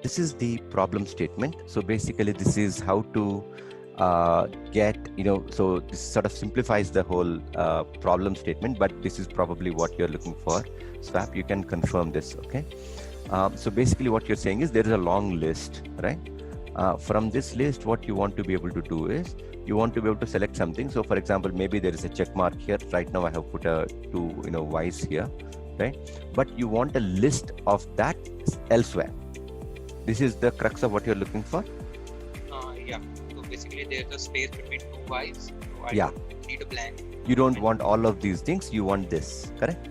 this is the problem statement. So basically this is how to get, so this sort of simplifies the whole problem statement, but this is probably what you're looking for. Swap, you can confirm this, okay? So basically what you're saying is there is a long list, right? From this list, what you want to be able to do is you want to be able to select something. So for example, maybe there is a check mark here. Right now I have put two Y's here, right? But you want a list of that elsewhere. This is the crux of what you're looking for. Yeah. So basically there's a space between two Y's. So I Yeah. don't need a blank. You don't want all of these things. You want this, correct?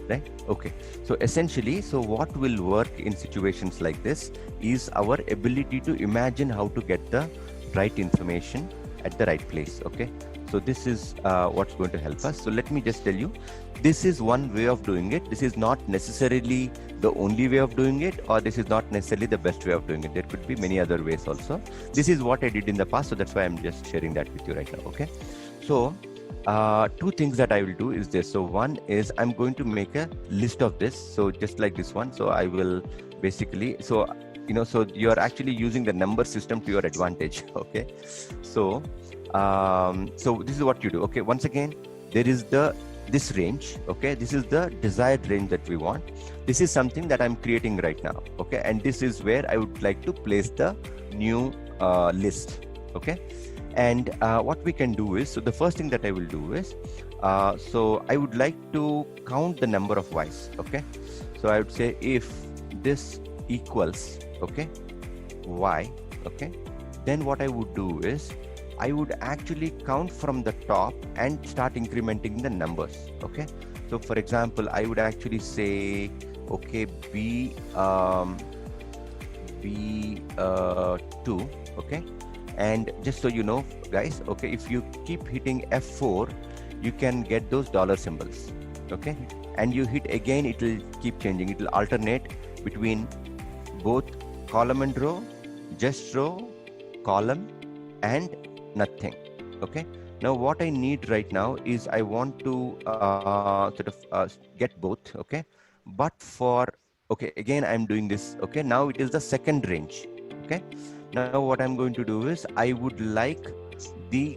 Right? Okay. So essentially, so what will work in situations like this is our ability to imagine how to get the right information at the right place. Okay. So this is what's going to help us. So let me just tell you, this is one way of doing it. This is not necessarily the only way of doing it, or this is not necessarily the best way of doing it. There could be many other ways also. This is what I did in the past. So that's why I'm just sharing that with you right now. Okay. So two things that I will do is this. So one is I'm going to make a list of this. So just like this one. So I will basically, so you're actually using the number system to your advantage. Okay. So so this is what you do. Okay. Once again, there is this range. Okay. This is the desired range that we want. This is something that I'm creating right now. Okay. And this is where I would like to place the new list. Okay. And what we can do is, so the first thing that I will do is, so I would like to count the number of Y's. Okay. So I would say if this equals, okay, Y, okay, then what I would do is I would actually count from the top and start incrementing the numbers. Okay. So for example, I would actually say, okay, B2, okay. And just so you know, guys, okay, if you keep hitting F4, you can get those dollar symbols, okay? And you hit again, it will keep changing. It will alternate between both column and row, just row, column, and nothing, okay? Now, what I need right now is I want to get both, okay? But for, okay, again, I'm doing this, okay? Now it is the second range, okay? Now what I'm going to do is I would like the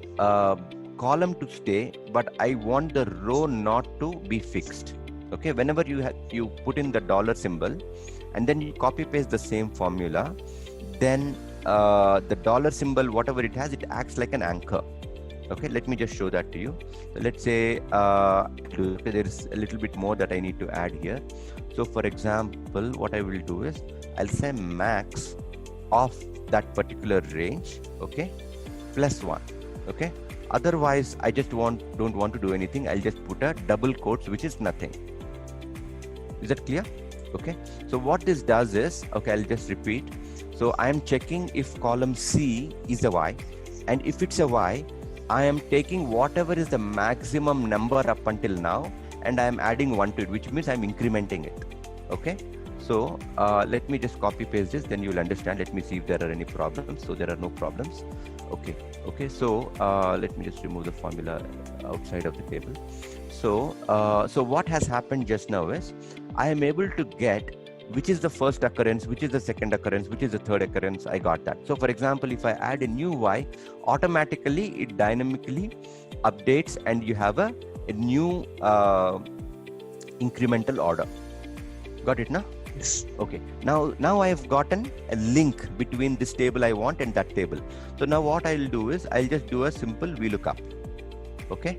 column to stay, but I want the row not to be fixed. Okay, whenever you put in the dollar symbol and then you copy paste the same formula, then the dollar symbol, whatever it has, it acts like an anchor. Okay, let me just show that to you. So let's say there is a little bit more that I need to add here. So for example, what I will do is I'll say max of that particular range, okay, +1, okay. Otherwise, I just don't want to do anything. I'll just put a double quotes, which is nothing. Is that clear? Okay. So what this does is, okay, I'll just repeat. So I am checking if column C is a Y, and if it's a Y, I am taking whatever is the maximum number up until now, and I am adding 1 to it, which means I'm incrementing it. Okay. So let me just copy paste this, then you will understand. Let me see if there are any problems. So there are no problems. Okay. Okay. So let me just remove the formula outside of the table. So so what has happened just now is I am able to get which is the first occurrence, which is the second occurrence, which is the third occurrence. I got that. So for example, if I add a new Y, automatically it dynamically updates and you have a new incremental order. Got it now? Yes. Okay. Now I have gotten a link between this table I want and that table. So now what I'll do is I'll just do a simple VLOOKUP. Okay.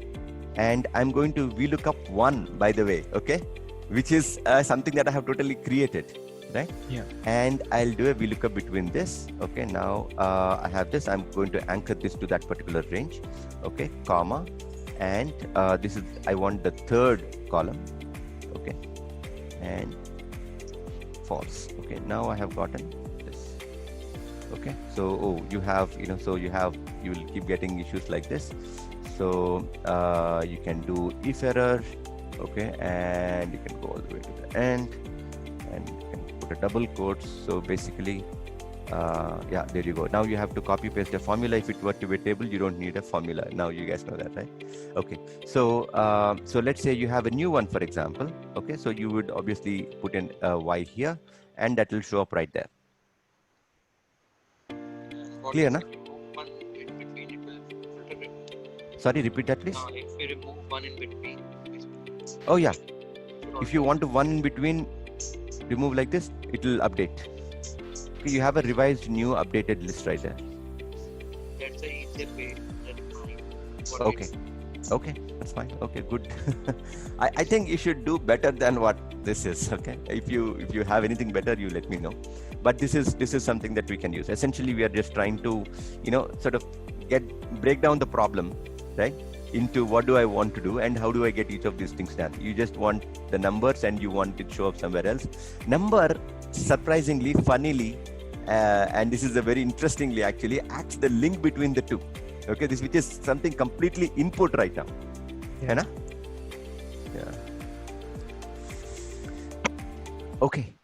And I'm going to VLOOKUP 1, by the way. Okay. Which is something that I have totally created. Right. Yeah. And I'll do a VLOOKUP between this. Okay. Now I have this. I'm going to anchor this to that particular range. Okay. Comma. And this is, I want the third column. Okay. And false. Okay, now I have gotten this. Okay, so you have, so you will keep getting issues like this. So you can do if error. Okay, and you can go all the way to the end, and you can put a double quotes. So basically, yeah, there you go. Now you have to copy paste a formula. If it were to be a table, you don't need a formula. Now you guys know that, right? Okay, so so let's say you have a new one, for example. Okay, so you would obviously put in Y here, and that will show up right there. What Clear, if na? we remove one in between, it will filter it. Sorry, repeat that, please. If we remove one in between, Oh, yeah. it If you want to one in between, remove like this, it will update. Okay, you have a revised new updated list right there. that's the easier way than mine. What Okay. Okay, that's fine. Okay, good. I think you should do better than what this is. Okay, if you have anything better, you let me know. But this is something that we can use. Essentially, we are just trying to, sort of break down the problem, right, into what do I want to do and how do I get each of these things done. You just want the numbers and you want it to show up somewhere else. Number, surprisingly, funnily, and this is a very interestingly actually acts the link between the two. Okay, this which is something completely input right now. Yeah. Yeah. Okay.